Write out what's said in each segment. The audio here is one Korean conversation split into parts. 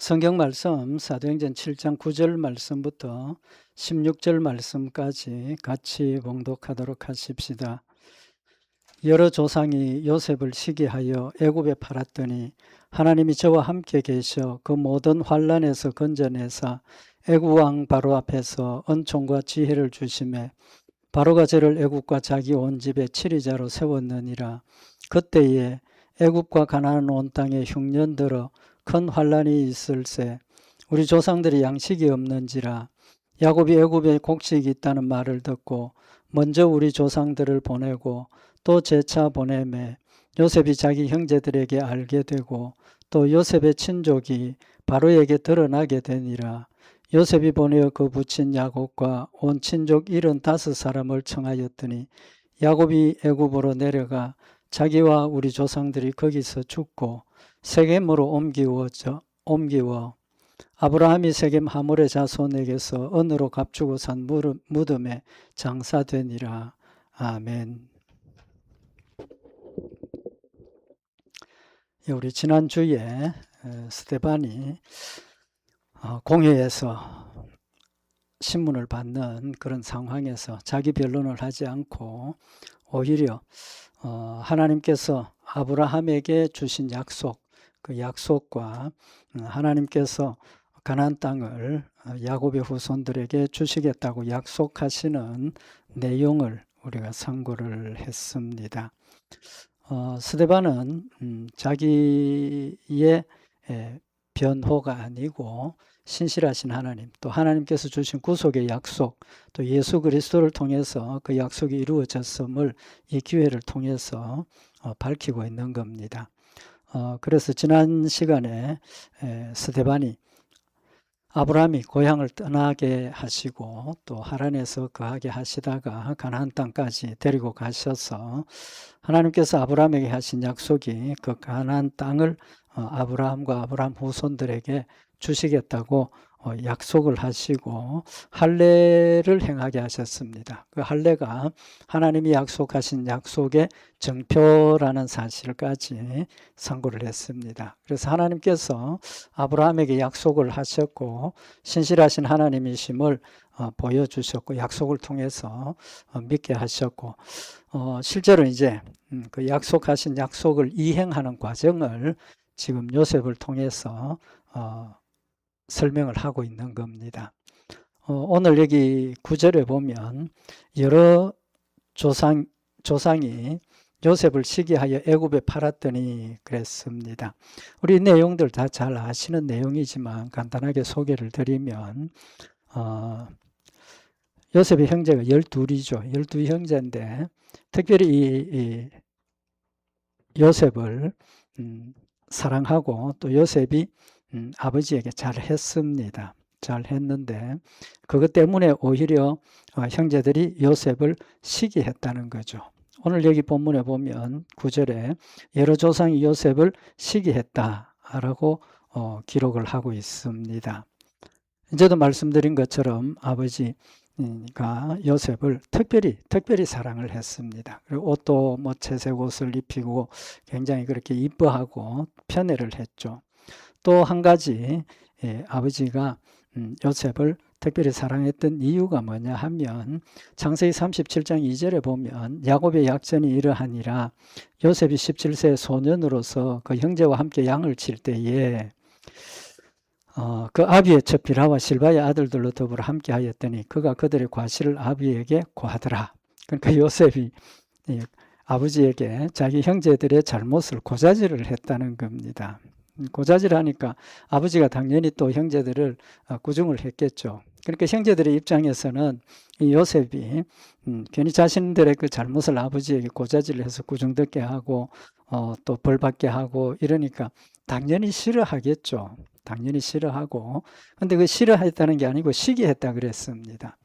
성경 말씀 사도행전 7장 9절 말씀부터 16절 말씀까지 같이 봉독하도록 하십시다. 여러 조상이 요셉을 시기하여 애굽에 팔았더니 하나님이 저와 함께 계셔 그 모든 환난에서 건져내사 애굽 왕 바로 앞에서 은총과 지혜를 주시매 바로가 저를 애굽과 자기 온 집에 치리자로 세웠느니라. 그때에 애굽과 가나안 온 땅에 흉년 들어 큰 환난이 있을세. 우리 조상들이 양식이 없는지라. 야곱이 애굽에 곡식이 있다는 말을 듣고 먼저 우리 조상들을 보내고 또 재차 보내매 요셉이 자기 형제들에게 알게 되고 또 요셉의 친족이 바로에게 드러나게 되니라. 요셉이 보내어 그 부친 야곱과 온 친족 75사람을 청하였더니 야곱이 애굽으로 내려가 자기와 우리 조상들이 거기서 죽고 세겜으로 옮기워 아브라함이 세겜 하몰의 자손에게서 은으로 값주고 산 무덤에 장사되니라. 아멘. 우리 지난주에 스데반이 공회에서 신문을 받는 그런 상황에서 자기 변론을 하지 않고 오히려 하나님께서 아브라함에게 주신 약속, 그 약속과 하나님께서 가나안 땅을 야곱의 후손들에게 주시겠다고 약속하시는 내용을 우리가 상고를 했습니다. 스데반은 자기의 변호가 아니고 신실하신 하나님, 또 하나님께서 주신 구속의 약속, 또 예수 그리스도를 통해서 그 약속이 이루어졌음을 이 기회를 통해서 밝히고 있는 겁니다. 그래서 지난 시간에 스데반이 아브라함이 고향을 떠나게 하시고 또 하란에서 거하게 하시다가 가나안 땅까지 데리고 가셔서 하나님께서 아브라함에게 하신 약속이 그 가나안 땅을 아브라함과 아브라함 후손들에게 주시겠다고 약속을 하시고 할례를 행하게 하셨습니다. 그 할례가 하나님이 약속하신 약속의 정표라는 사실까지 상고를 했습니다. 그래서 하나님께서 아브라함에게 약속을 하셨고 신실하신 하나님이심을 보여주셨고 약속을 통해서 믿게 하셨고 실제로 이제 그 약속하신 약속을 이행하는 과정을 지금 요셉을 통해서 설명을 하고 있는 겁니다. 오늘 여기 9절에 보면 여러 조상이 요셉을 시기하여 애굽에 팔았더니 그랬습니다. 우리 내용들 다 잘 아시는 내용이지만 간단하게 소개를 드리면 요셉의 형제가 12이죠. 12형제인데 특별히 이 요셉을 사랑하고 또 요셉이 아버지에게 잘했습니다. 잘했는데 그것 때문에 오히려 형제들이 요셉을 시기했다는 거죠. 오늘 여기 본문에 보면 9절에 여러 조상이 요셉을 시기했다라고 기록을 하고 있습니다. 이제도 말씀드린 것처럼 아버지가 요셉을 특별히 사랑을 했습니다. 그리고 옷도 채색 옷을 입히고 굉장히 그렇게 이뻐하고 편애를 했죠. 또 한 가지 아버지가 요셉을 특별히 사랑했던 이유가 뭐냐 하면 창세기 37장 2절에 보면 야곱의 약전이 이러하니라. 요셉이 17세 소년으로서 그 형제와 함께 양을 칠 때에 그 아비의 첫 비라와 실바의 아들들로 더불어 함께 하였더니 그가 그들의 과실을 아비에게 고하더라. 그러니까 요셉이 아버지에게 자기 형제들의 잘못을 고자질을 했다는 겁니다. 고자질하니까 아버지가 당연히 또 형제들을 꾸중을 했겠죠. 그러니까 형제들의 입장에서는 이 요셉이 괜히 자신들의 그 잘못을 아버지에게 고자질을 해서 꾸중듣게 하고 또 벌받게 하고 이러니까 당연히 싫어하겠죠. 당연히 싫어하고 근데 그 싫어했다는 게 아니고 시기했다 그랬습니다.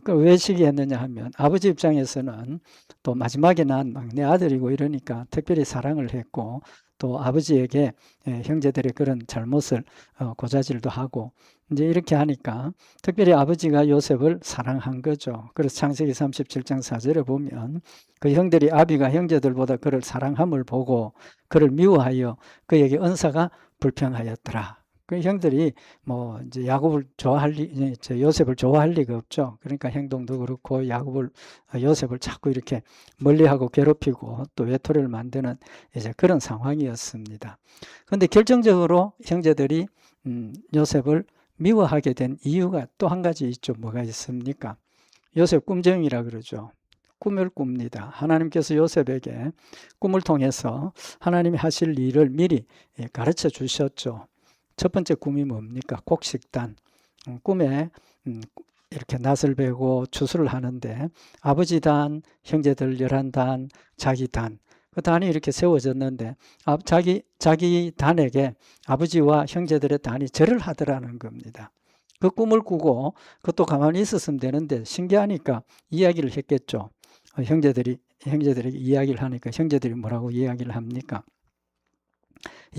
왜 시기했느냐 하면 아버지 입장에서는 또 마지막에 난 막내 아들이고 이러니까 특별히 사랑을 했고 또 아버지에게 형제들의 그런 잘못을 고자질도 하고 이제 이렇게 하니까 특별히 아버지가 요셉을 사랑한 거죠. 그래서 창세기 37장 4절에 보면 그 형들이 아비가 형제들보다 그를 사랑함을 보고 그를 미워하여 그에게 은사가 불평하였더라. 그 형들이 뭐 이제 야곱을 요셉을 좋아할 리가 없죠. 그러니까 행동도 그렇고 요셉을 자꾸 이렇게 멀리하고 괴롭히고 또 외톨이를 만드는 이제 그런 상황이었습니다. 그런데 결정적으로 형제들이 요셉을 미워하게 된 이유가 또 한 가지 있죠. 뭐가 있습니까? 요셉 꿈쟁이라 그러죠. 꿈을 꿉니다. 하나님께서 요셉에게 꿈을 통해서 하나님이 하실 일을 미리 가르쳐 주셨죠. 첫 번째 꿈이 뭡니까? 곡식단. 꿈에 이렇게 낫을 베고 추수를 하는데 아버지 단, 형제들 11단, 자기 단. 그 단이 이렇게 세워졌는데 자기 단에게 아버지와 형제들의 단이 절을 하더라는 겁니다. 그 꿈을 꾸고 그것도 가만히 있었으면 되는데 신기하니까 이야기를 했겠죠. 형제들에게 이야기를 하니까 형제들이 뭐라고 이야기를 합니까?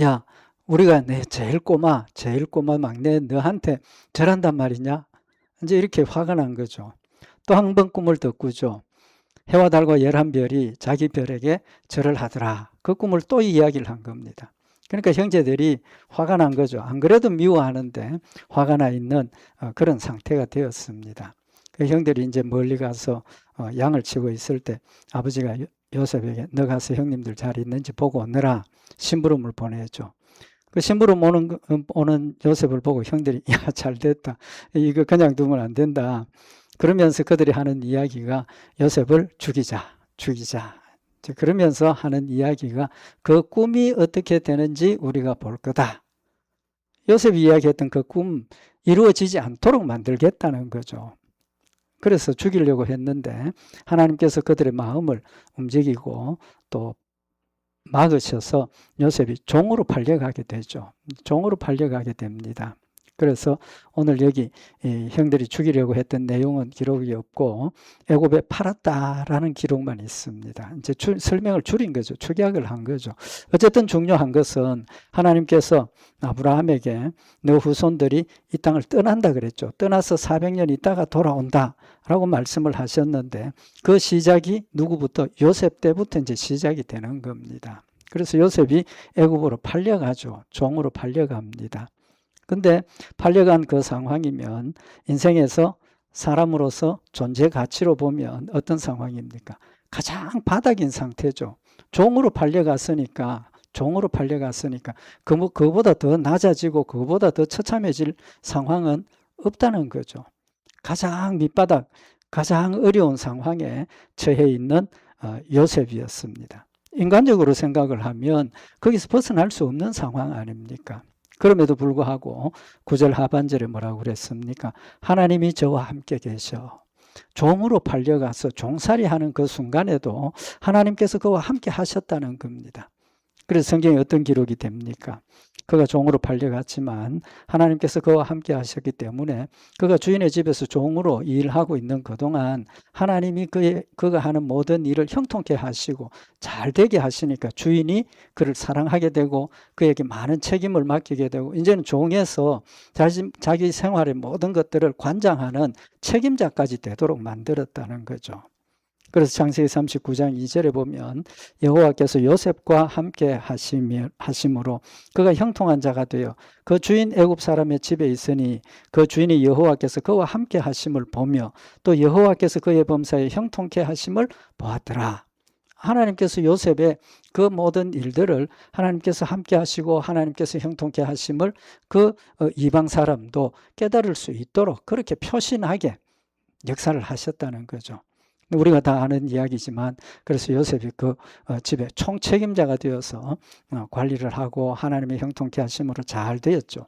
야, 우리가 내 제일 꼬마 막내 너한테 절한단 말이냐? 이제 이렇게 화가 난 거죠. 또 한 번 꿈을 더 꾸죠. 해와 달과 11별이 자기 별에게 절을 하더라. 그 꿈을 또 이야기를 한 겁니다. 그러니까 형제들이 화가 난 거죠. 안 그래도 미워하는데 화가 나 있는 그런 상태가 되었습니다. 그 형들이 이제 멀리 가서 양을 치고 있을 때 아버지가 요셉에게 너 가서 형님들 잘 있는지 보고 오느라 심부름을 보내죠. 그 심부름 오는 요셉을 보고 형들이 야, 잘 됐다. 이거 그냥 두면 안 된다. 그러면서 그들이 하는 이야기가 요셉을 죽이자. 그러면서 하는 이야기가 그 꿈이 어떻게 되는지 우리가 볼 거다. 요셉이 이야기했던 그 꿈 이루어지지 않도록 만들겠다는 거죠. 그래서 죽이려고 했는데 하나님께서 그들의 마음을 움직이고 또 막으셔서 요셉이 종으로 팔려가게 되죠. 종으로 팔려가게 됩니다. 그래서 오늘 여기 형들이 죽이려고 했던 내용은 기록이 없고 애굽에 팔았다라는 기록만 있습니다. 이제 설명을 줄인 거죠. 축약을 한 거죠. 어쨌든 중요한 것은 하나님께서 아브라함에게 너 후손들이 이 땅을 떠난다 그랬죠. 떠나서 400년 있다가 돌아온다 라고 말씀을 하셨는데 그 시작이 누구부터? 요셉 때부터 이제 시작이 되는 겁니다. 그래서 요셉이 애굽으로 팔려가죠. 종으로 팔려갑니다. 근데 팔려간 그 상황이면 인생에서 사람으로서 존재 가치로 보면 어떤 상황입니까? 가장 바닥인 상태죠. 종으로 팔려갔으니까 그보다 더 낮아지고 그보다 더 처참해질 상황은 없다는 거죠. 가장 밑바닥, 가장 어려운 상황에 처해 있는 요셉이었습니다. 인간적으로 생각을 하면 거기서 벗어날 수 없는 상황 아닙니까? 그럼에도 불구하고 9절 하반절에 뭐라고 그랬습니까? 하나님이 저와 함께 계셔. 종으로 팔려가서 종살이하는 그 순간에도 하나님께서 그와 함께 하셨다는 겁니다. 그래서 성경에 어떤 기록이 됩니까? 그가 종으로 팔려갔지만 하나님께서 그와 함께 하셨기 때문에 그가 주인의 집에서 종으로 일하고 있는 그동안 하나님이 그가 하는 모든 일을 형통케 하시고 잘 되게 하시니까 주인이 그를 사랑하게 되고 그에게 많은 책임을 맡기게 되고 이제는 종에서 자기 생활의 모든 것들을 관장하는 책임자까지 되도록 만들었다는 거죠. 그래서 창세기 39장 2절에 보면 여호와께서 요셉과 함께 하심으로 그가 형통한 자가 되어 그 주인 애굽 사람의 집에 있으니 그 주인이 여호와께서 그와 함께 하심을 보며 또 여호와께서 그의 범사에 형통케 하심을 보았더라. 하나님께서 요셉의 그 모든 일들을 하나님께서 함께 하시고 하나님께서 형통케 하심을 그 이방 사람도 깨달을 수 있도록 그렇게 표신하게 역사를 하셨다는 거죠. 우리가 다 아는 이야기지만 그래서 요셉이 그 집의 총책임자가 되어서 관리를 하고 하나님의 형통케 하심으로 잘 되었죠.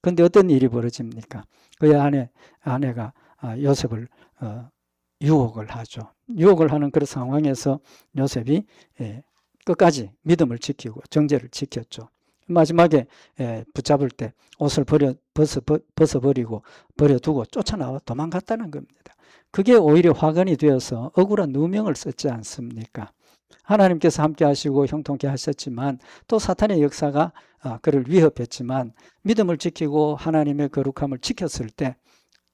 그런데 어떤 일이 벌어집니까? 그의 아내가 요셉을 유혹을 하죠. 유혹을 하는 그런 상황에서 요셉이 끝까지 믿음을 지키고 정죄를 지켰죠. 마지막에 붙잡을 때 옷을 벗어버리고 버려두고 쫓아나와 도망갔다는 겁니다. 그게 오히려 화근이 되어서 억울한 누명을 썼지 않습니까? 하나님께서 함께 하시고 형통케 하셨지만 또 사탄의 역사가 그를 위협했지만 믿음을 지키고 하나님의 거룩함을 지켰을 때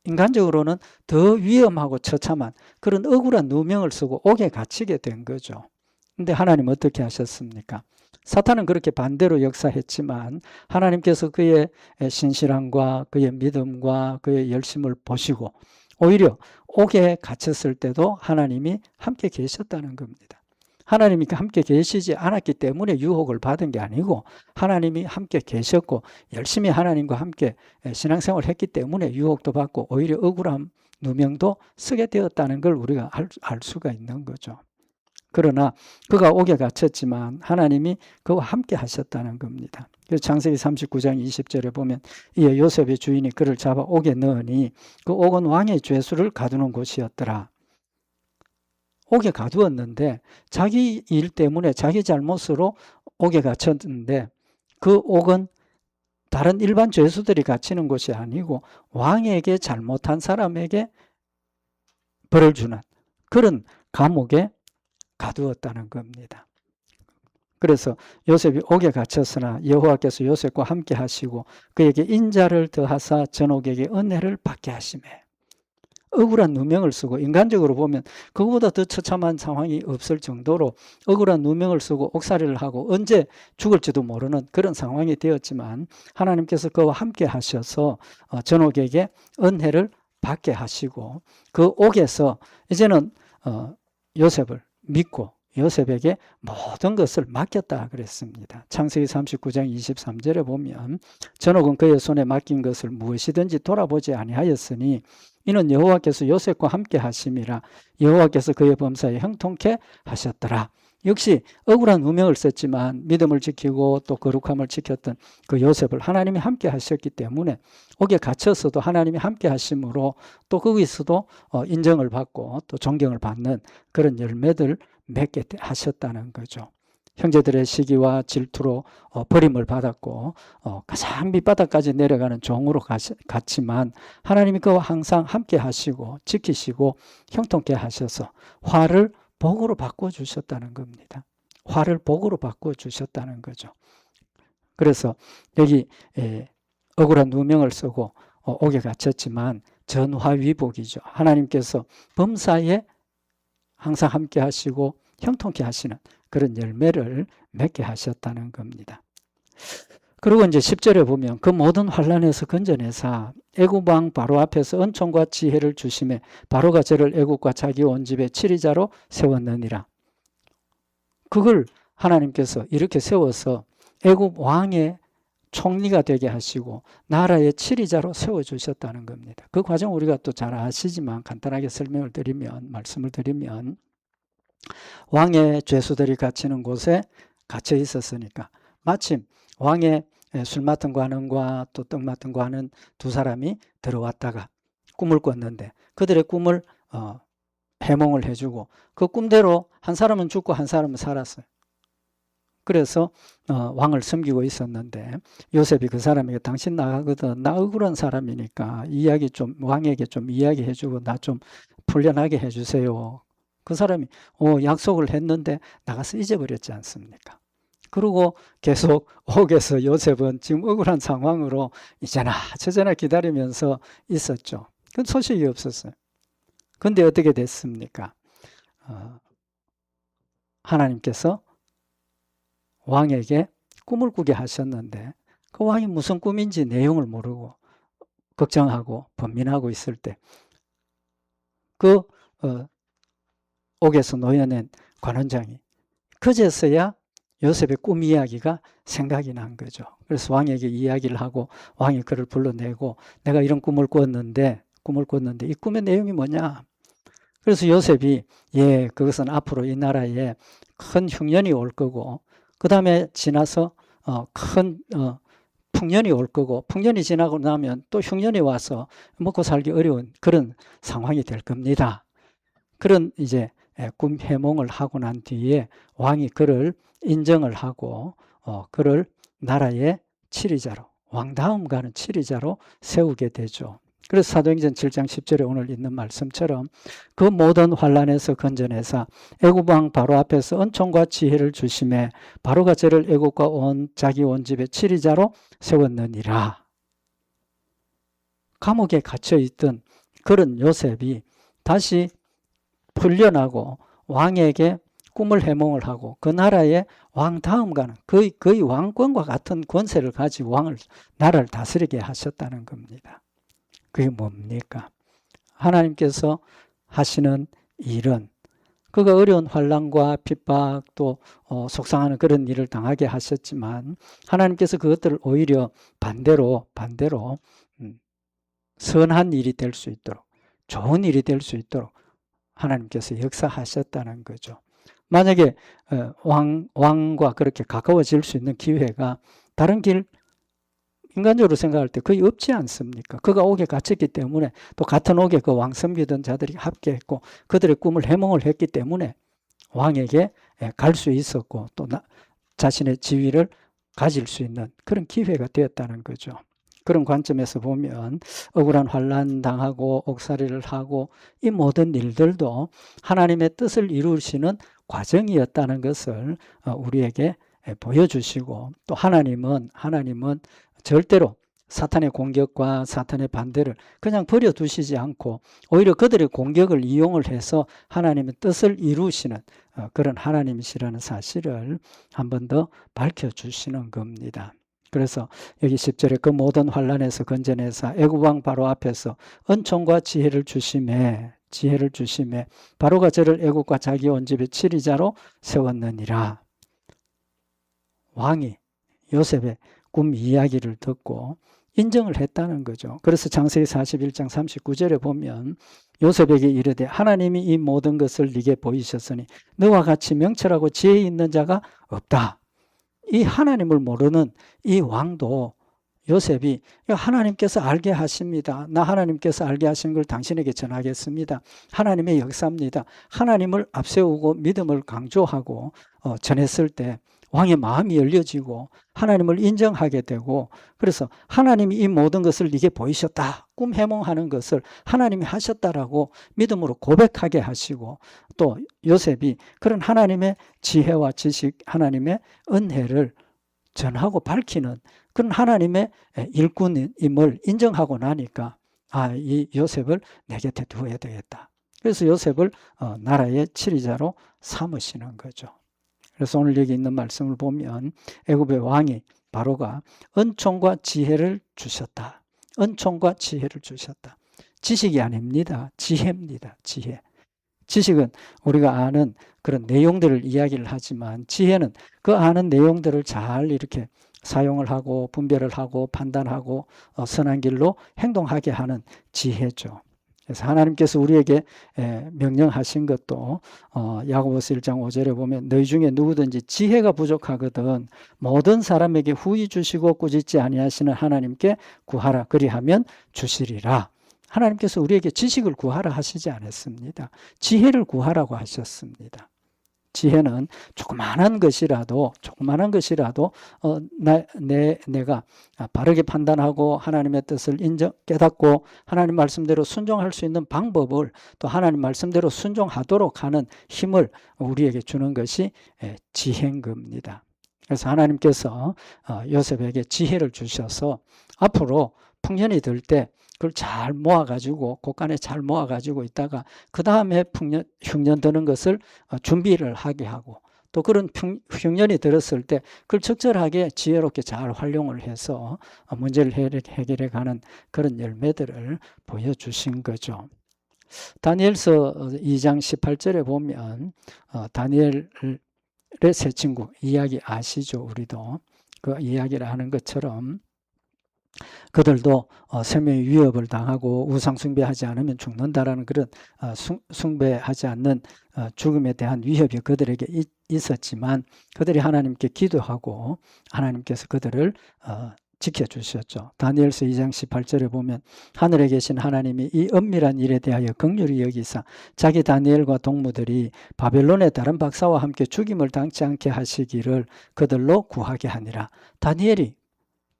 인간적으로는 더 위험하고 처참한 그런 억울한 누명을 쓰고 옥에 갇히게 된 거죠. 근데 하나님 어떻게 하셨습니까? 사탄은 그렇게 반대로 역사했지만 하나님께서 그의 신실함과 그의 믿음과 그의 열심을 보시고 오히려 옥에 갇혔을 때도 하나님이 함께 계셨다는 겁니다. 하나님이 함께 계시지 않았기 때문에 유혹을 받은 게 아니고 하나님이 함께 계셨고 열심히 하나님과 함께 신앙생활을 했기 때문에 유혹도 받고 오히려 억울함, 누명도 쓰게 되었다는 걸 우리가 알 수가 있는 거죠. 그러나 그가 옥에 갇혔지만 하나님이 그와 함께 하셨다는 겁니다. 그래서 창세기 39장 20절에 보면 이에 요셉의 주인이 그를 잡아 옥에 넣으니 그 옥은 왕의 죄수를 가두는 곳이었더라. 옥에 가두었는데 자기 일 때문에 자기 잘못으로 옥에 갇혔는데 그 옥은 다른 일반 죄수들이 갇히는 곳이 아니고 왕에게 잘못한 사람에게 벌을 주는 그런 감옥에 가두었다는 겁니다. 그래서 요셉이 옥에 갇혔으나 여호와께서 요셉과 함께 하시고 그에게 인자를 더하사 전옥에게 은혜를 받게 하시매. 억울한 누명을 쓰고 인간적으로 보면 그거보다 더 처참한 상황이 없을 정도로 억울한 누명을 쓰고 옥살이를 하고 언제 죽을지도 모르는 그런 상황이 되었지만 하나님께서 그와 함께 하셔서 전옥에게 은혜를 받게 하시고 그 옥에서 이제는 요셉을 믿고 요셉에게 모든 것을 맡겼다 그랬습니다. 창세기 39장 23절에 보면 전옥은 그의 손에 맡긴 것을 무엇이든지 돌아보지 아니하였으니 이는 여호와께서 요셉과 함께 하심이라 여호와께서 그의 범사에 형통케 하셨더라. 역시 억울한 누명을 썼지만 믿음을 지키고 또 거룩함을 지켰던 그 요셉을 하나님이 함께 하셨기 때문에 옥에 갇혀서도 하나님이 함께 하심으로 또 거기서도 인정을 받고 또 존경을 받는 그런 열매들 맺게 하셨다는 거죠. 형제들의 시기와 질투로 버림을 받았고 가장 밑바닥까지 내려가는 종으로 갔지만 하나님이 그와 항상 함께 하시고 지키시고 형통케 하셔서 화를 복으로 바꿔주셨다는 겁니다. 화를 복으로 바꿔주셨다는 거죠. 그래서 여기 억울한 누명을 쓰고 옥에 갇혔지만 전화위복이죠. 하나님께서 범사에 항상 함께 하시고 형통케 하시는 그런 열매를 맺게 하셨다는 겁니다. 그리고 이제 10절에 보면 그 모든 환난에서 건져내사 애굽 왕 바로 앞에서 은총과 지혜를 주심에 바로가 저를 애굽과 자기 온 집의 치리자로 세웠느니라. 그걸 하나님께서 이렇게 세워서 애굽 왕의 총리가 되게 하시고 나라의 치리자로 세워주셨다는 겁니다. 그 과정 우리가 또 잘 아시지만 간단하게 설명을 드리면 말씀을 드리면 왕의 죄수들이 갇히는 곳에 갇혀 있었으니까 마침 왕의 술 맡은 관원과 또 떡 맡은 관원 두 사람이 들어왔다가 꿈을 꿨는데 그들의 꿈을 해몽을 해주고 그 꿈대로 한 사람은 죽고 한 사람은 살았어요. 그래서 왕을 섬기고 있었는데 요셉이 그 사람에게 당신 나가거든 나 억울한 사람이니까 이야기 좀 왕에게 좀 이야기해주고 나 좀 풀려나게 해주세요. 그 사람이 약속을 했는데 나가서 잊어버렸지 않습니까? 그리고 계속 옥에서 요셉은 지금 억울한 상황으로 이제나 저제나 기다리면서 있었죠. 그 소식이 없었어요. 근데 어떻게 됐습니까? 하나님께서 왕에게 꿈을 꾸게 하셨는데 그 왕이 무슨 꿈인지 내용을 모르고 걱정하고 번민하고 있을 때 그 옥에서 놓여낸 관원장이 그제서야 요셉의 꿈 이야기가 생각이 난 거죠. 그래서 왕에게 이야기를 하고 왕이 그를 불러내고 내가 이런 꿈을 꿨는데 이 꿈의 내용이 뭐냐? 그래서 요셉이 그것은 앞으로 이 나라에 큰 흉년이 올 거고 그 다음에 지나서 큰 풍년이 올 거고 풍년이 지나고 나면 또 흉년이 와서 먹고 살기 어려운 그런 상황이 될 겁니다. 그런 이제 꿈 해몽을 하고 난 뒤에 왕이 그를 인정을 하고 그를 나라의 치리자로 왕다움 가는 치리자로 세우게 되죠. 그래서 사도행전 7장 10절에 오늘 있는 말씀처럼 그 모든 환난에서 건져내사 애굽 왕 바로 앞에서 은총과 지혜를 주심에 바로가 저를 애굽과 자기 온 집의 치리자로 세웠느니라. 감옥에 갇혀있던 그런 요셉이 다시 풀려나고 왕에게 꿈을 해몽을 하고 그 나라의 왕 다음가는 거의 왕권과 같은 권세를 가지고 나라를 다스리게 하셨다는 겁니다. 그게 뭡니까? 하나님께서 하시는 일은 그가 어려운 환난과 핍박 또 속상하는 그런 일을 당하게 하셨지만 하나님께서 그것들을 오히려 반대로 선한 일이 될 수 있도록 좋은 일이 될 수 있도록 하나님께서 역사하셨다는 거죠. 만약에 왕과 그렇게 가까워질 수 있는 기회가 다른 길 인간적으로 생각할 때 거의 없지 않습니까? 그가 옥에 갇혔기 때문에 또 같은 옥에 그 왕 섬기던 자들이 합계했고 그들의 꿈을 해몽을 했기 때문에 왕에게 갈 수 있었고 또 자신의 지위를 가질 수 있는 그런 기회가 되었다는 거죠. 그런 관점에서 보면 억울한 환난 당하고 옥살이를 하고 이 모든 일들도 하나님의 뜻을 이루시는 과정이었다는 것을 우리에게 보여주시고 또 하나님은 절대로 사탄의 공격과 사탄의 반대를 그냥 버려두시지 않고 오히려 그들의 공격을 이용을 해서 하나님의 뜻을 이루시는 그런 하나님이시라는 사실을 한 번 더 밝혀주시는 겁니다. 그래서 여기 10절에 그 모든 환난에서 건져내사 애굽 왕 바로 앞에서 은총과 지혜를 주심에 바로가 저를 애굽과 자기 온 집의 치리자로 세웠느니라. 왕이 요셉의 꿈 이야기를 듣고 인정을 했다는 거죠. 그래서 창세기 41장 39절에 보면 요셉에게 이르되 하나님이 이 모든 것을 네게 보이셨으니 너와 같이 명철하고 지혜 있는 자가 없다. 이 하나님을 모르는 이 왕도 요셉이 하나님께서 알게 하십니다. 나 하나님께서 알게 하신 걸 당신에게 전하겠습니다. 하나님의 역사입니다. 하나님을 앞세우고 믿음을 강조하고 전했을 때 왕의 마음이 열려지고 하나님을 인정하게 되고 그래서 하나님이 이 모든 것을 네게 보이셨다. 꿈 해몽하는 것을 하나님이 하셨다라고 믿음으로 고백하게 하시고 또 요셉이 그런 하나님의 지혜와 지식, 하나님의 은혜를 전하고 밝히는 그런 하나님의 일꾼임을 인정하고 나니까 이 요셉을 내 곁에 두어야 되겠다. 그래서 요셉을 나라의 치리자로 삼으시는 거죠. 그래서 오늘 여기 있는 말씀을 보면 애굽의 왕이 바로가 은총과 지혜를 주셨다. 은총과 지혜를 주셨다. 지식이 아닙니다. 지혜입니다. 지혜. 지식은 우리가 아는 그런 내용들을 이야기를 하지만 지혜는 그 아는 내용들을 잘 이렇게 사용을 하고 분별을 하고 판단하고 선한 길로 행동하게 하는 지혜죠. 그래서 하나님께서 우리에게 명령하신 것도 야고보서 1장 5절에 보면 너희 중에 누구든지 지혜가 부족하거든 모든 사람에게 후히 주시고 꾸짖지 아니하시는 하나님께 구하라 그리하면 주시리라. 하나님께서 우리에게 지식을 구하라 하시지 않았습니다. 지혜를 구하라고 하셨습니다. 지혜는 조그만한 것이라도 내가 바르게 판단하고 하나님의 뜻을 깨닫고 하나님 말씀대로 순종할 수 있는 방법을 또 하나님 말씀대로 순종하도록 하는 힘을 우리에게 주는 것이 지혜인 겁니다. 그래서 하나님께서 요셉에게 지혜를 주셔서 앞으로 풍년이 들 때 그걸 잘 모아가지고 곳간에 잘 모아가지고 있다가 그 다음에 흉년 드는 것을 준비를 하게 하고 또 그런 흉년이 들었을 때 그걸 적절하게 지혜롭게 잘 활용을 해서 문제를 해결해 가는 그런 열매들을 보여주신 거죠. 다니엘서 2장 18절에 보면 다니엘의 세 친구 이야기 아시죠? 우리도 그 이야기를 하는 것처럼 그들도 생명의 위협을 당하고 우상 숭배하지 않으면 죽는다라는 그런 숭배하지 않는 죽음에 대한 위협이 그들에게 있었지만 그들이 하나님께 기도하고 하나님께서 그들을 지켜주셨죠. 다니엘서 2장 18절에 보면 하늘에 계신 하나님이 이 은밀한 일에 대하여 긍휼히 여기사 자기 다니엘과 동무들이 바벨론의 다른 박사와 함께 죽임을 당치 않게 하시기를 그들로 구하게 하니라. 다니엘이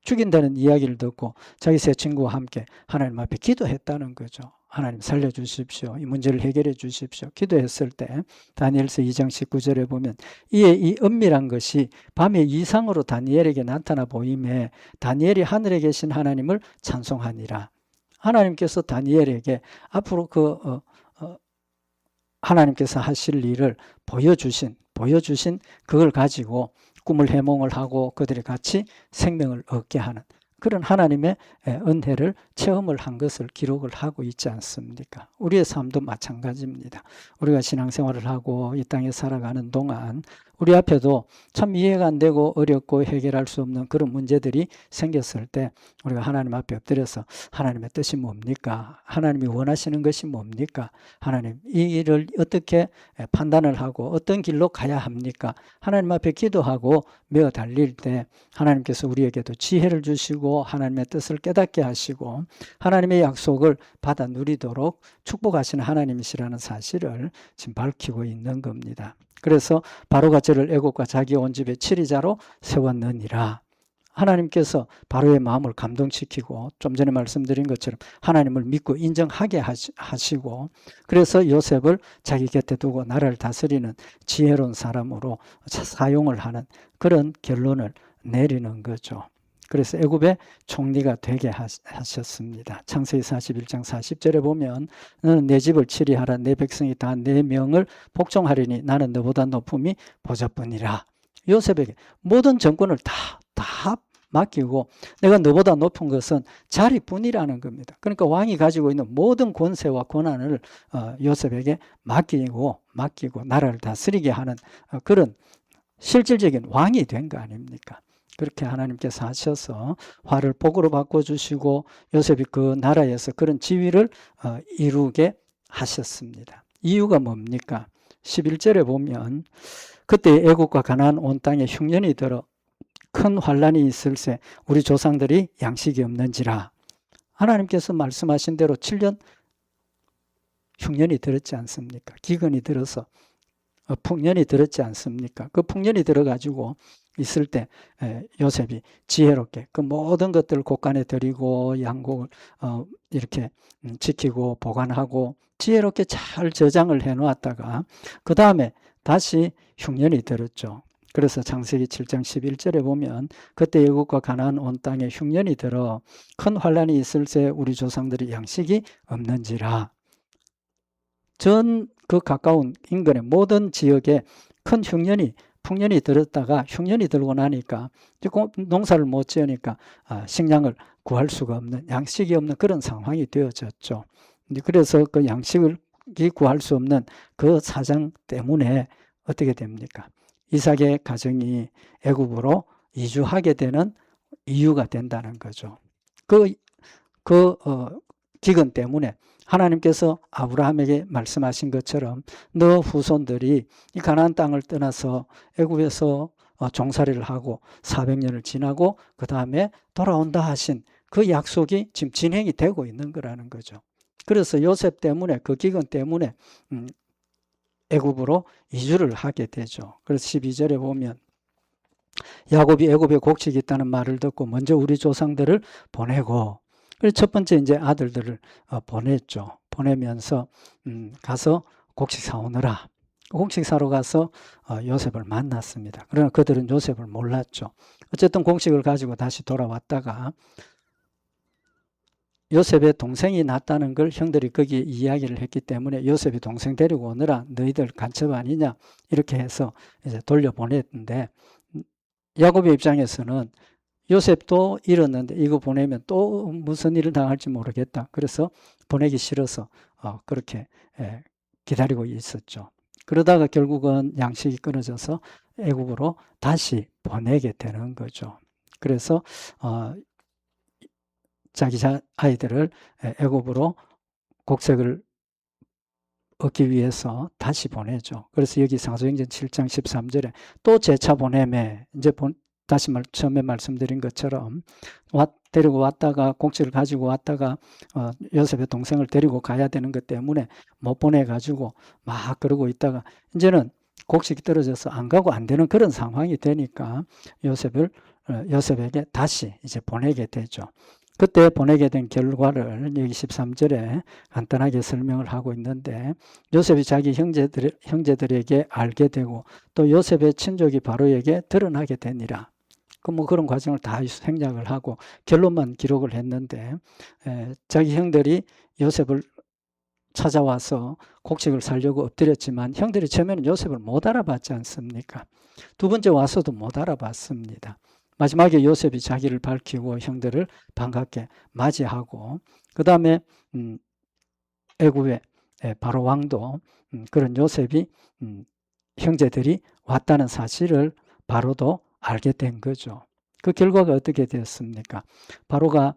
죽인다는 이야기를 듣고 자기 세 친구와 함께 하나님 앞에 기도했다는 거죠. 하나님 살려주십시오. 이 문제를 해결해 주십시오. 기도했을 때 다니엘서 2장 19절에 보면 이에 이 은밀한 것이 밤의 이상으로 다니엘에게 나타나 보임에 다니엘이 하늘에 계신 하나님을 찬송하니라. 하나님께서 다니엘에게 앞으로 하나님께서 하실 일을 보여주신 보여주신 그걸 가지고 꿈을 해몽을 하고 그들이 같이 생명을 얻게 하는 그런 하나님의 은혜를 체험을 한 것을 기록을 하고 있지 않습니까? 우리의 삶도 마찬가지입니다. 우리가 신앙생활을 하고 이 땅에 살아가는 동안 우리 앞에도 참 이해가 안 되고 어렵고 해결할 수 없는 그런 문제들이 생겼을 때 우리가 하나님 앞에 엎드려서 하나님의 뜻이 뭡니까? 하나님이 원하시는 것이 뭡니까? 하나님 이 일을 어떻게 판단을 하고 어떤 길로 가야 합니까? 하나님 앞에 기도하고 메어 달릴 때 하나님께서 우리에게도 지혜를 주시고 하나님의 뜻을 깨닫게 하시고 하나님의 약속을 받아 누리도록 축복하시는 하나님이시라는 사실을 지금 밝히고 있는 겁니다. 그래서 바로가 저를 애국과 자기 온 집에 치리자로 세웠느니라. 하나님께서 바로의 마음을 감동시키고 좀 전에 말씀드린 것처럼 하나님을 믿고 인정하게 하시고 그래서 요셉을 자기 곁에 두고 나라를 다스리는 지혜로운 사람으로 사용을 하는 그런 결론을 내리는 거죠. 그래서 애굽의 총리가 되게 하셨습니다. 창세기 41장 40절에 보면 너는 내 집을 치리하라. 내 백성이 다 내 명을 복종하리니 나는 너보다 높음이 보좌뿐이라. 요셉에게 모든 정권을 다 맡기고 내가 너보다 높은 것은 자리뿐이라는 겁니다. 그러니까 왕이 가지고 있는 모든 권세와 권한을 요셉에게 맡기고 나라를 다스리게 하는 그런 실질적인 왕이 된 거 아닙니까? 그렇게 하나님께서 하셔서 화를 복으로 바꿔주시고 요셉이 그 나라에서 그런 지위를 이루게 하셨습니다. 이유가 뭡니까? 11절에 보면 그때 애국과 가나안 온 땅에 흉년이 들어 큰 환란이 있을새 우리 조상들이 양식이 없는지라. 하나님께서 말씀하신 대로 7년 흉년이 들었지 않습니까? 기근이 들어서 풍년이 들었지 않습니까? 그 풍년이 들어가지고 있을 때 요셉이 지혜롭게 그 모든 것들을 곳간에 들이고 양곡을 이렇게 지키고 보관하고 지혜롭게 잘 저장을 해놓았다가 그 다음에 다시 흉년이 들었죠. 그래서 창세기 7장 11절에 보면 그때 애국과 가나안 온 땅에 흉년이 들어 큰 환란이 있을새 우리 조상들이 양식이 없는지라. 전 그 가까운 인근의 모든 지역에 큰 풍년이 들었다가 흉년이 들고 나니까 농사를 못 지으니까 식량을 구할 수가 없는 양식이 없는 그런 상황이 되어졌죠. 그래서 그 양식을 구할 수 없는 그 사정 때문에 어떻게 됩니까? 이삭의 가정이 애굽으로 이주하게 되는 이유가 된다는 거죠. 그 기근 때문에 하나님께서 아브라함에게 말씀하신 것처럼 너 후손들이 이 가나안 땅을 떠나서 애굽에서 종살이를 하고 400년을 지나고 그 다음에 돌아온다 하신 그 약속이 지금 진행이 되고 있는 거라는 거죠. 그래서 요셉 때문에 그 기근 때문에 애굽으로 이주를 하게 되죠. 그래서 12절에 보면 야곱이 애굽에 곡식이 있다는 말을 듣고 먼저 우리 조상들을 보내고 그래서 첫 번째 이제 아들들을 보냈죠. 보내면서 가서 곡식 사오느라. 곡식 사러 가서 요셉을 만났습니다. 그러나 그들은 요셉을 몰랐죠. 어쨌든 곡식을 가지고 다시 돌아왔다가 요셉의 동생이 났다는 걸 형들이 거기에 이야기를 했기 때문에 요셉이 동생 데리고 오느라 너희들 간첩 아니냐 이렇게 해서 이제 돌려보냈는데 야곱의 입장에서는 요셉도 잃었는데 이거 보내면 또 무슨 일을 당할지 모르겠다. 그래서 보내기 싫어서 그렇게 기다리고 있었죠. 그러다가 결국은 양식이 끊어져서 애굽으로 다시 보내게 되는 거죠. 그래서 자기 아이들을 애굽으로 곡식을 얻기 위해서 다시 보내죠. 그래서 여기 사도행전 7장 13절에 또 재차 보내매 이제 다시 처음에 말씀드린 것처럼 데리고 왔다가 곡식을 가지고 왔다가 요셉의 동생을 데리고 가야 되는 것 때문에 못 보내가지고 막 그러고 있다가 이제는 곡식이 떨어져서 안 가고 안 되는 그런 상황이 되니까 요셉에게 다시 이제 보내게 되죠. 그때 보내게 된 결과를 여기 13절에 간단하게 설명을 하고 있는데 요셉이 자기 형제들에게 알게 되고 또 요셉의 친족이 바로에게 드러나게 되니라. 뭐 그런 과정을 다 생략을 하고 결론만 기록을 했는데 자기 형들이 요셉을 찾아와서 곡식을 살려고 엎드렸지만 형들이 처음에는 요셉을 못 알아봤지 않습니까? 두 번째 와서도 못 알아봤습니다. 마지막에 요셉이 자기를 밝히고 형들을 반갑게 맞이하고 그 다음에 애굽의 바로 왕도 그런 요셉이 형제들이 왔다는 사실을 바로도 알게 된 거죠. 그 결과가 어떻게 되었습니까? 바로가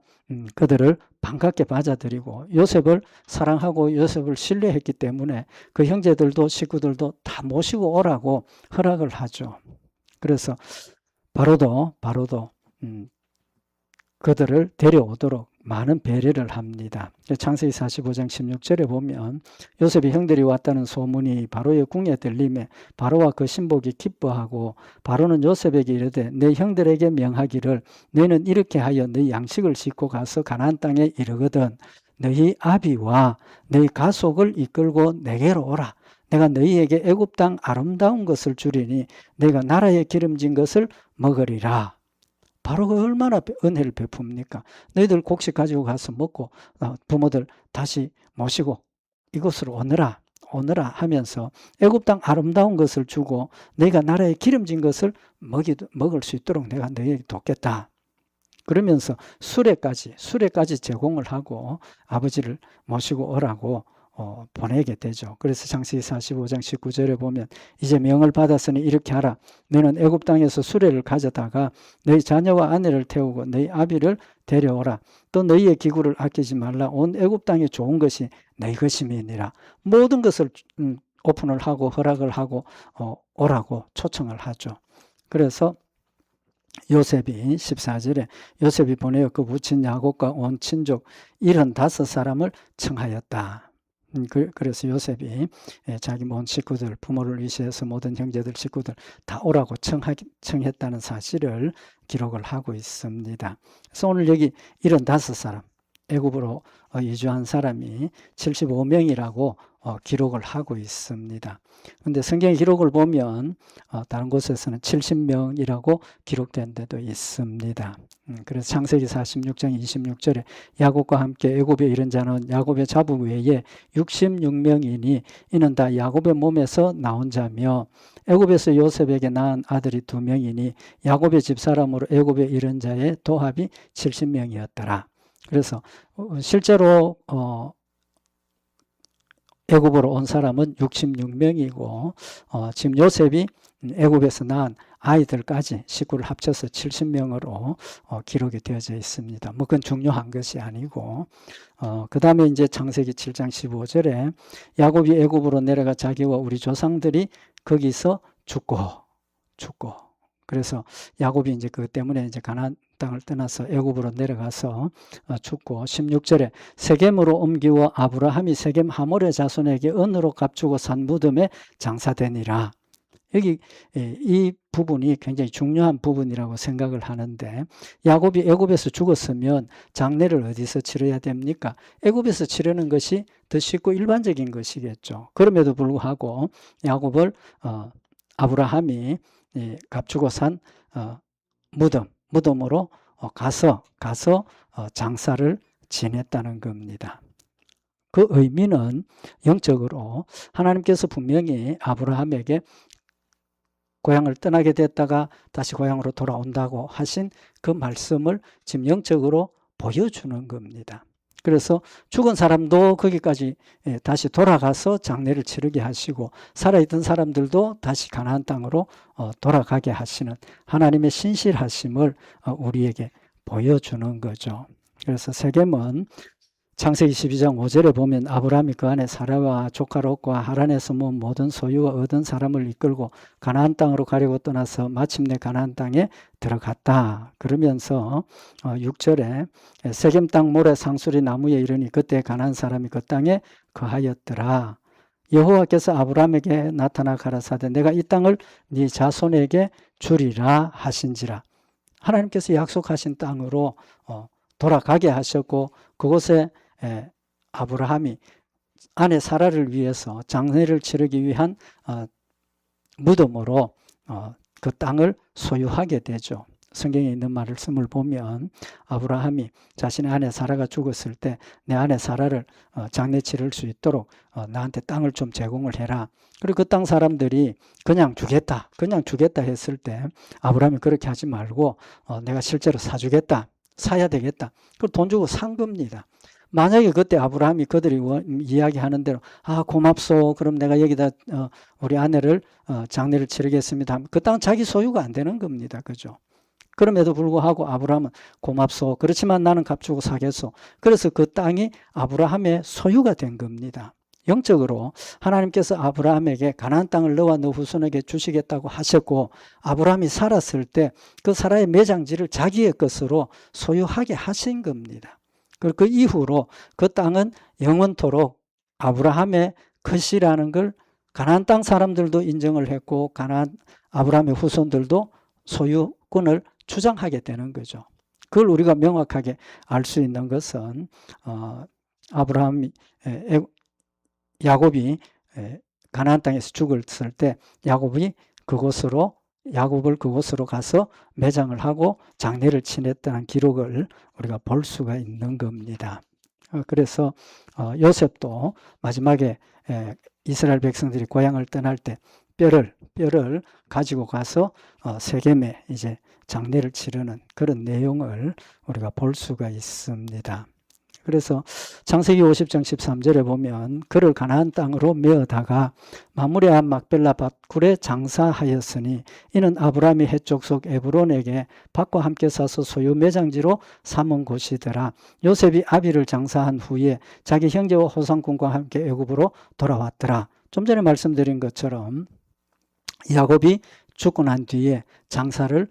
그들을 반갑게 맞아들이고 요셉을 사랑하고 요셉을 신뢰했기 때문에 그 형제들도 식구들도 다 모시고 오라고 허락을 하죠. 그래서 바로도 그들을 데려오도록 많은 배려를 합니다. 창세기 45장 16절에 보면 요셉이 형들이 왔다는 소문이 바로의 궁에 들림에 바로와 그 신복이 기뻐하고 바로는 요셉에게 이르되 내 형들에게 명하기를 너희는 이렇게 하여 너희 양식을 싣고 가서 가나안 땅에 이르거든 너희 아비와 너희 가속을 이끌고 내게로 오라. 내가 너희에게 애굽 땅 아름다운 것을 주리니 내가 나라에 기름진 것을 먹으리라. 바로 그 얼마나 은혜를 베풉니까? 너희들 곡식 가지고 가서 먹고 부모들 다시 모시고 이곳으로 오너라 하면서 애굽 땅 아름다운 것을 주고 너희가 나라에 기름진 것을 먹을 수 있도록 내가 너희에게 돕겠다. 그러면서 수레까지 제공을 하고 아버지를 모시고 오라고 보내게 되죠. 그래서 창세기 45장 19절에 보면 이제 명을 받았으니 이렇게 하라. 너는 애굽 땅에서 수레를 가져다가 너희 자녀와 아내를 태우고 너희 아비를 데려오라. 또 너희의 기구를 아끼지 말라. 온 애굽 땅에 좋은 것이 너희 것임이니라. 모든 것을 오픈을 하고 허락을 하고 오라고 초청을 하죠. 그래서 요셉이 14절에 요셉이 보내어 그 부친 야곱과 온 친족 75사람을 청하였다. 그래서 요셉이 자기 모든 식구들, 부모를 위시해서 모든 형제들, 식구들 다 오라고 청했다는 사실을 기록을 하고 있습니다. 그래서 오늘 여기 75사람, 애굽으로 이주한 사람이 75명이라고 기록을 하고 있습니다. 그런데 성경 기록을 보면 다른 곳에서는 70명이라고 기록된 데도 있습니다. 그래서 창세기 46장 26절에 야곱과 함께 애굽에 이른 자는 야곱의 자부 외에 66명이니 이는 다 야곱의 몸에서 나온 자며 애굽에서 요셉에게 낳은 아들이 2명이니 야곱의 집사람으로 애굽에 이른 자의 도합이 70명이었더라. 그래서 실제로 애굽으로 온 사람은 66명이고 지금 요셉이 애굽에서 낳은 아이들까지 식구를 합쳐서 70명으로 기록이 되어져 있습니다. 뭐 그건 중요한 것이 아니고 그 다음에 이제 창세기 7장 15절에 야곱이 애굽으로 내려가 자기와 우리 조상들이 거기서 죽고 그래서 야곱이 이제 그것 때문에 이제 가나안 땅을 떠나서 애굽으로 내려가서 죽고 16절에 세겜으로 옮기워 아브라함이 세겜 하몰의 자손에게 은으로 값주고 산 무덤에 장사되니라. 여기 이 부분이 굉장히 중요한 부분이라고 생각을 하는데 야곱이 애굽에서 죽었으면 장례를 어디서 치러야 됩니까? 애굽에서 치르는 것이 더 쉽고 일반적인 것이겠죠. 그럼에도 불구하고 야곱을 아브라함이 값주고 산 무덤으로 가서 장사를 지냈다는 겁니다. 그 의미는 영적으로 하나님께서 분명히 아브라함에게 고향을 떠나게 됐다가 다시 고향으로 돌아온다고 하신 그 말씀을 지금 영적으로 보여주는 겁니다. 그래서 죽은 사람도 거기까지 다시 돌아가서 장례를 치르게 하시고 살아있던 사람들도 다시 가나안 땅으로 돌아가게 하시는 하나님의 신실하심을 우리에게 보여주는 거죠. 그래서 세겜은 창세기 12장 5절에 보면 아브라함이 그 안에 사라와 조카 롯과 하란에서 모은 모든 소유와 얻은 사람을 이끌고 가나안 땅으로 가려고 떠나서 마침내 가나안 땅에 들어갔다. 그러면서 6절에 세겜 땅 모래 상수리 나무에 이르니 그때 가나안 사람이 그 땅에 거하였더라. 여호와께서 아브라함에게 나타나 가라사대 내가 이 땅을 네 자손에게 주리라 하신지라. 하나님께서 약속하신 땅으로 돌아가게 하셨고 그곳에 아브라함이 아내 사라를 위해서 장례를 치르기 위한 무덤으로 그 땅을 소유하게 되죠. 성경에 있는 말씀을 보면 아브라함이 자신의 아내 사라가 죽었을 때 내 아내 사라를 장례 치를 수 있도록 나한테 땅을 좀 제공을 해라. 그리고 그 땅 사람들이 그냥 주겠다 했을 때 아브라함이 그렇게 하지 말고 내가 실제로 사주겠다, 사야 되겠다. 그걸 돈 주고 산 겁니다. 만약에 그때 아브라함이 그들이 이야기하는 대로 고맙소, 그럼 내가 여기다 우리 아내를 장례를 치르겠습니다. 그 땅 자기 소유가 안 되는 겁니다. 그죠? 그럼에도 불구하고 아브라함은 고맙소, 그렇지만 나는 값주고 사겠소. 그래서 그 땅이 아브라함의 소유가 된 겁니다. 영적으로 하나님께서 아브라함에게 가나안 땅을 너와 너 후손에게 주시겠다고 하셨고, 아브라함이 살았을 때 그 사라의 매장지를 자기의 것으로 소유하게 하신 겁니다. 그리고 그 이후로 그 땅은 영원토록 아브라함의 것이라는 걸 가나안 땅 사람들도 인정을 했고, 아브라함의 후손들도 소유권을 주장하게 되는 거죠. 그걸 우리가 명확하게 알 수 있는 것은 야곱이 가나안 땅에서 죽었을 때 야곱을 그곳으로 가서 매장을 하고 장례를 치렀다는 기록을 우리가 볼 수가 있는 겁니다. 그래서 요셉도 마지막에 이스라엘 백성들이 고향을 떠날 때 뼈를 가지고 가서 세겜에 이제 장례를 치르는 그런 내용을 우리가 볼 수가 있습니다. 그래서 창세기 50장 13절에 보면 그를 가나안 땅으로 메어다가 마므레 앞 막벨라 밭굴에 장사하였으니 이는 아브라함이 헷 족 에브론에게 밭과 함께 사서 소유 매장지로 삼은 곳이더라. 요셉이 아비를 장사한 후에 자기 형제와 호상군과 함께 애굽으로 돌아왔더라. 좀 전에 말씀드린 것처럼 야곱이 죽고 난 뒤에 장사를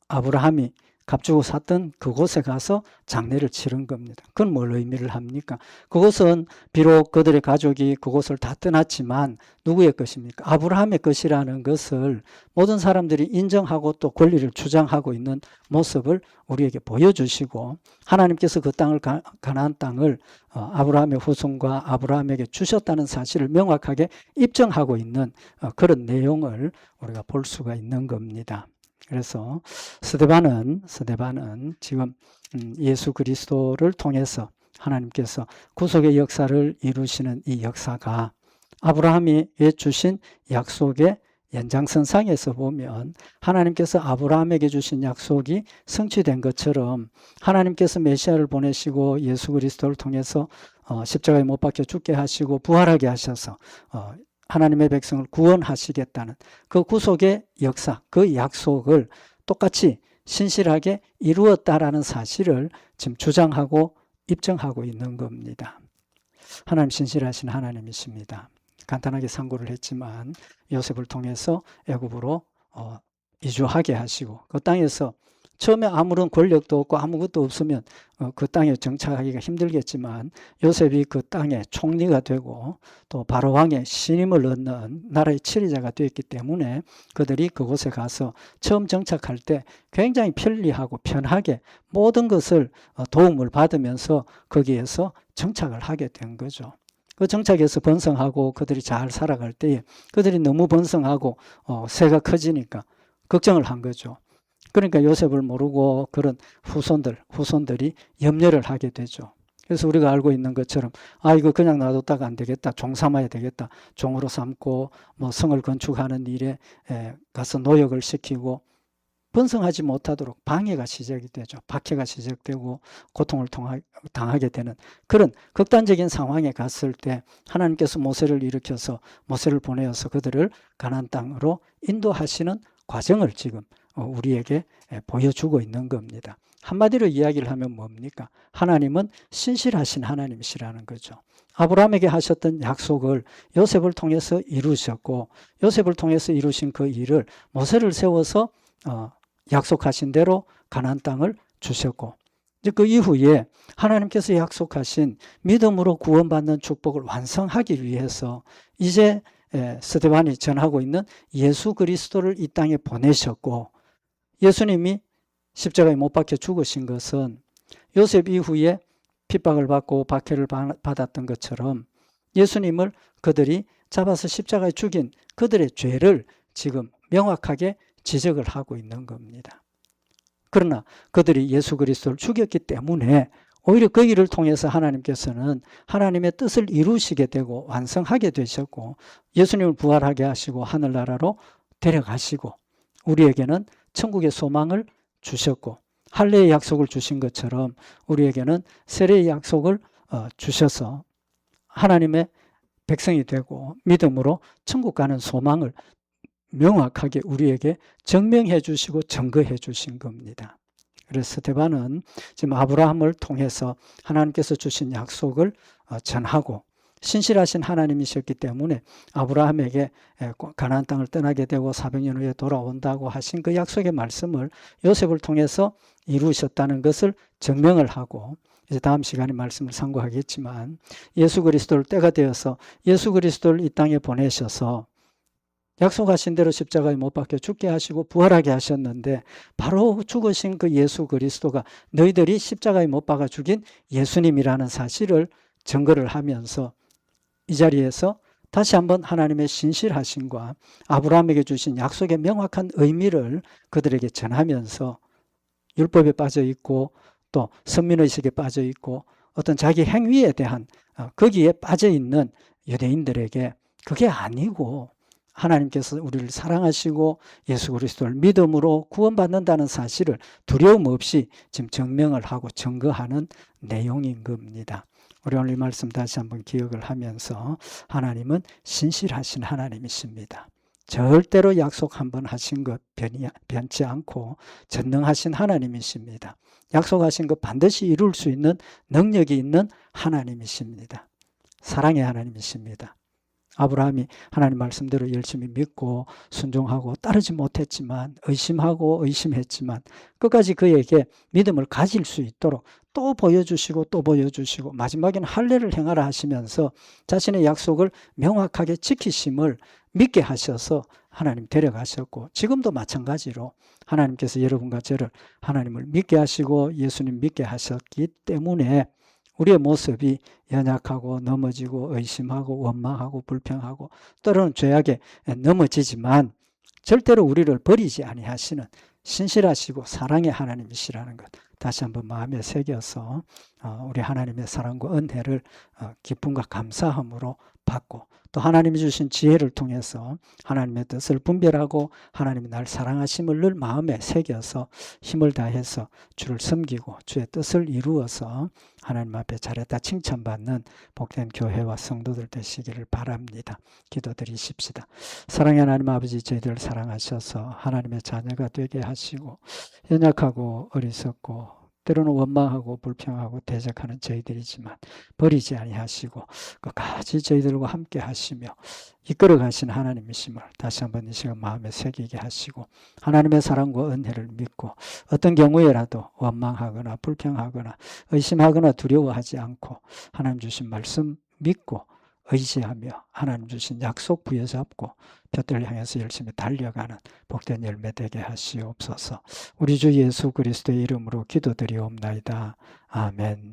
아브라함이 값주고 샀던 그곳에 가서 장례를 치른 겁니다. 그건 뭘 의미를 합니까? 그곳은 비록 그들의 가족이 그곳을 다 떠났지만 누구의 것입니까? 아브라함의 것이라는 것을 모든 사람들이 인정하고 또 권리를 주장하고 있는 모습을 우리에게 보여주시고, 하나님께서 그 땅을 가나안 땅을 아브라함의 후손과 아브라함에게 주셨다는 사실을 명확하게 입증하고 있는 그런 내용을 우리가 볼 수가 있는 겁니다. 그래서 스데반은 지금 예수 그리스도를 통해서 하나님께서 구속의 역사를 이루시는 이 역사가 아브라함이 주신 약속의 연장선상에서 보면 하나님께서 아브라함에게 주신 약속이 성취된 것처럼 하나님께서 메시아를 보내시고 예수 그리스도를 통해서 십자가에 못 박혀 죽게 하시고 부활하게 하셔서 하나님의 백성을 구원하시겠다는 그 구속의 역사, 그 약속을 똑같이 신실하게 이루었다라는 사실을 지금 주장하고 입증하고 있는 겁니다. 하나님 신실하신 하나님이십니다. 간단하게 상고를 했지만 요셉을 통해서 애굽으로 이주하게 하시고 그 땅에서 처음에 아무런 권력도 없고 아무것도 없으면 그 땅에 정착하기가 힘들겠지만 요셉이 그 땅의 총리가 되고 또 바로 왕의 신임을 얻는 나라의 지리자가 되었기 때문에 그들이 그곳에 가서 처음 정착할 때 굉장히 편리하고 편하게 모든 것을 도움을 받으면서 거기에서 정착을 하게 된 거죠. 그 정착에서 번성하고 그들이 잘 살아갈 때에 그들이 너무 번성하고 새가 커지니까 걱정을 한 거죠. 그러니까 요셉을 모르고 그런 후손들이 염려를 하게 되죠. 그래서 우리가 알고 있는 것처럼 이거 그냥 놔뒀다가 안 되겠다, 종 삼아야 되겠다, 종으로 삼고 성을 건축하는 일에 가서 노역을 시키고 번성하지 못하도록 방해가 시작이 되죠. 박해가 시작되고 고통을 당하게 되는 그런 극단적인 상황에 갔을 때 하나님께서 모세를 일으켜서 모세를 보내어서 그들을 가나안 땅으로 인도하시는 과정을 지금 우리에게 보여주고 있는 겁니다. 한마디로 이야기를 하면 뭡니까? 하나님은 신실하신 하나님이시라는 거죠. 아브라함에게 하셨던 약속을 요셉을 통해서 이루셨고 요셉을 통해서 이루신 그 일을 모세를 세워서 약속하신 대로 가나안 땅을 주셨고 이제 그 이후에 하나님께서 약속하신 믿음으로 구원받는 축복을 완성하기 위해서 이제 스데반이 전하고 있는 예수 그리스도를 이 땅에 보내셨고 예수님이 십자가에 못 박혀 죽으신 것은 요셉 이후에 핍박을 받고 박해를 받았던 것처럼 예수님을 그들이 잡아서 십자가에 죽인 그들의 죄를 지금 명확하게 지적을 하고 있는 겁니다. 그러나 그들이 예수 그리스도를 죽였기 때문에 오히려 그 일을 통해서 하나님께서는 하나님의 뜻을 이루시게 되고 완성하게 되셨고 예수님을 부활하게 하시고 하늘나라로 데려가시고 우리에게는 천국의 소망을 주셨고 할례의 약속을 주신 것처럼 우리에게는 세례의 약속을 주셔서 하나님의 백성이 되고 믿음으로 천국 가는 소망을 명확하게 우리에게 증명해 주시고 증거해 주신 겁니다. 그래서 스데반은 지금 아브라함을 통해서 하나님께서 주신 약속을 전하고 신실하신 하나님이셨기 때문에 아브라함에게 가나안 땅을 떠나게 되고 400년 후에 돌아온다고 하신 그 약속의 말씀을 요셉을 통해서 이루셨다는 것을 증명을 하고 이제 다음 시간에 말씀을 상고하겠지만 예수 그리스도를 때가 되어서 예수 그리스도를 이 땅에 보내셔서 약속하신 대로 십자가에 못 박혀 죽게 하시고 부활하게 하셨는데 바로 죽으신 그 예수 그리스도가 너희들이 십자가에 못 박아 죽인 예수님이라는 사실을 증거를 하면서 이 자리에서 다시 한번 하나님의 신실하심과 아브라함에게 주신 약속의 명확한 의미를 그들에게 전하면서 율법에 빠져 있고 또 선민의식에 빠져 있고 어떤 자기 행위에 대한 거기에 빠져 있는 유대인들에게 그게 아니고 하나님께서 우리를 사랑하시고 예수 그리스도를 믿음으로 구원받는다는 사실을 두려움 없이 지금 증명을 하고 증거하는 내용인 겁니다. 우리 오늘 이 말씀 다시 한번 기억을 하면서 하나님은 신실하신 하나님이십니다. 절대로 약속 한번 하신 것 변치 않고 전능하신 하나님이십니다. 약속하신 것 반드시 이룰 수 있는 능력이 있는 하나님이십니다. 사랑의 하나님이십니다. 아브라함이 하나님 말씀대로 열심히 믿고 순종하고 따르지 못했지만 의심하고 의심했지만 끝까지 그에게 믿음을 가질 수 있도록 또 보여주시고 또 보여주시고 마지막에는 할례를 행하라 하시면서 자신의 약속을 명확하게 지키심을 믿게 하셔서 하나님 데려가셨고 지금도 마찬가지로 하나님께서 여러분과 저를 하나님을 믿게 하시고 예수님 믿게 하셨기 때문에 우리의 모습이 연약하고 넘어지고 의심하고 원망하고 불평하고 때로는 죄악에 넘어지지만 절대로 우리를 버리지 아니하시는 신실하시고 사랑의 하나님이시라는 것 다시 한번 마음에 새겨서 우리 하나님의 사랑과 은혜를 기쁨과 감사함으로 받고 또 하나님이 주신 지혜를 통해서 하나님의 뜻을 분별하고 하나님이 날 사랑하심을 늘 마음에 새겨서 힘을 다해서 주를 섬기고 주의 뜻을 이루어서 하나님 앞에 잘했다 칭찬받는 복된 교회와 성도들 되시기를 바랍니다. 기도드리십시다. 사랑의 하나님 아버지 저희들을 사랑하셔서 하나님의 자녀가 되게 하시고 연약하고 어리석고 때로는 원망하고 불평하고 대적하는 저희들이지만 버리지 아니하시고 끝까지 저희들과 함께 하시며 이끌어 가신 하나님이심을 다시 한번 이 시간 마음에 새기게 하시고 하나님의 사랑과 은혜를 믿고 어떤 경우에라도 원망하거나 불평하거나 의심하거나 두려워하지 않고 하나님 주신 말씀 믿고 의지하며 하나님 주신 약속 부여잡고 곁을 향해서 열심히 달려가는 복된 열매 되게 하시옵소서. 우리 주 예수 그리스도의 이름으로 기도드리옵나이다. 아멘.